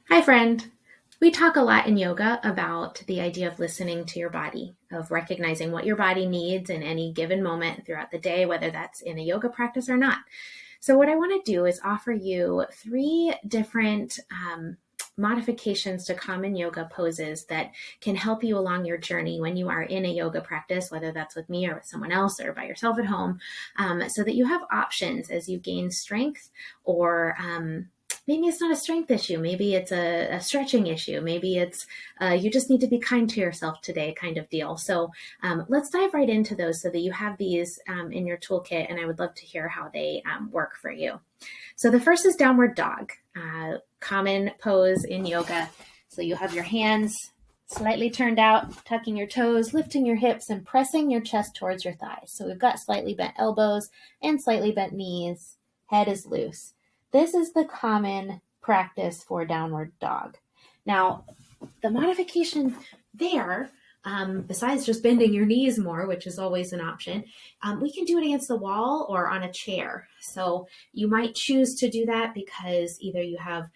Hi, friend. We talk a lot in yoga about the idea of listening to your body, of recognizing what your body needs in any given moment throughout the day, whether that's in a yoga practice or not. So, what I want to do is offer you three different modifications to common yoga poses that can help you along your journey when you are in a yoga practice, whether that's with me or with someone else or by yourself at home, so that you have options as you gain strength or maybe it's not a strength issue. Maybe it's a stretching issue. Maybe it's you just need to be kind to yourself today kind of deal. So let's dive right into those so that you have these in your toolkit, and I would love to hear how they work for you. So the first is downward dog, common pose in yoga. So you have your hands slightly turned out, tucking your toes, lifting your hips, and pressing your chest towards your thighs. So we've got slightly bent elbows and slightly bent knees. Head is loose. This is the common practice for downward dog. Now, the modification there, besides just bending your knees more, which is always an option, we can do it against the wall or on a chair. So you might choose to do that because either you have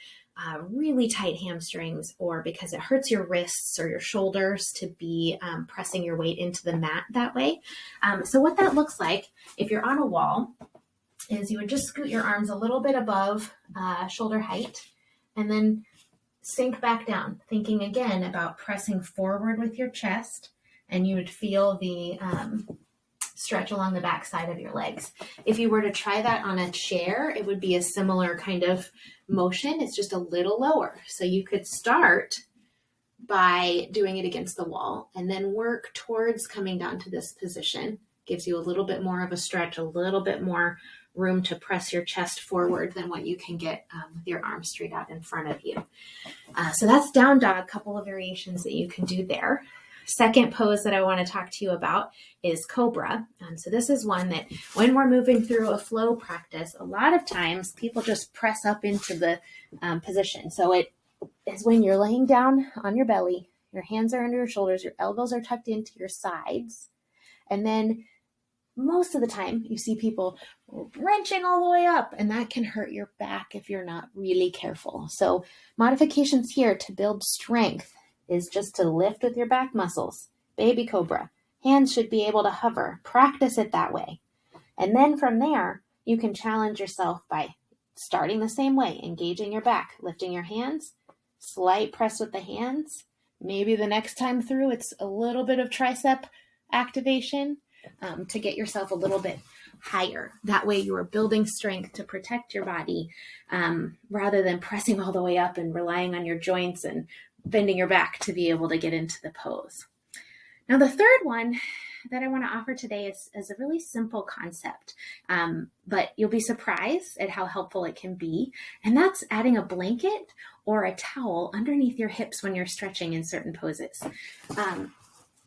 really tight hamstrings or because it hurts your wrists or your shoulders to be pressing your weight into the mat that way. So what that looks like, if you're on a wall, is you would just scoot your arms a little bit above shoulder height and then sink back down, thinking again about pressing forward with your chest, and you would feel the stretch along the back side of your legs. If you were to try that on a chair, it would be a similar kind of motion. It's just a little lower. So you could start by doing it against the wall and then work towards coming down to this position. Gives you a little bit more of a stretch, a little bit more room to press your chest forward than what you can get with your arms straight out in front of you. So that's down dog, a couple of variations that you can do there. Second pose that I want to talk to you about is cobra. So this is one that when we're moving through a flow practice, a lot of times people just press up into the position. So it is when you're laying down on your belly, your hands are under your shoulders, your elbows are tucked into your sides, and then most of the time you see people wrenching all the way up, and that can hurt your back if you're not really careful. So modifications here to build strength is just to lift with your back muscles. Baby cobra. Hands should be able to hover. Practice it that way. And then from there, you can challenge yourself by starting the same way, engaging your back, lifting your hands, slight press with the hands. Maybe the next time through, it's a little bit of tricep activation. To get yourself a little bit higher. That way you are building strength to protect your body rather than pressing all the way up and relying on your joints and bending your back to be able to get into the pose. Now, the third one that I want to offer today is a really simple concept, but you'll be surprised at how helpful it can be. And that's adding a blanket or a towel underneath your hips when you're stretching in certain poses.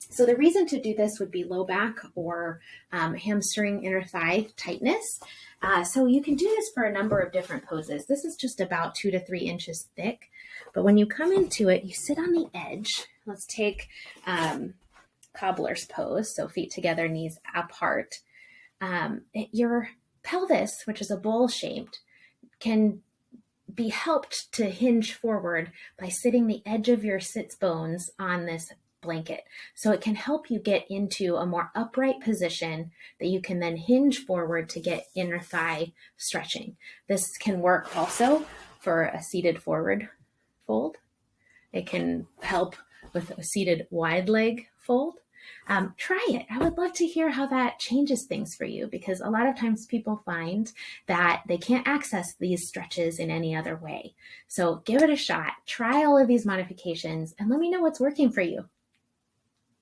So the reason to do this would be low back or hamstring inner thigh tightness. So you can do this for a number of different poses. This is just about 2 to 3 inches thick. But when you come into it, you sit on the edge. Let's take cobbler's pose. So feet together, knees apart. Your pelvis, which is a bowl shaped, can be helped to hinge forward by sitting the edge of your sits bones on this blanket. So it can help you get into a more upright position that you can then hinge forward to get inner thigh stretching. This can work also for a seated forward fold. It can help with a seated wide leg fold. Try it. I would love to hear how that changes things for you, because a lot of times people find that they can't access these stretches in any other way. So give it a shot. Try all of these modifications and let me know what's working for you.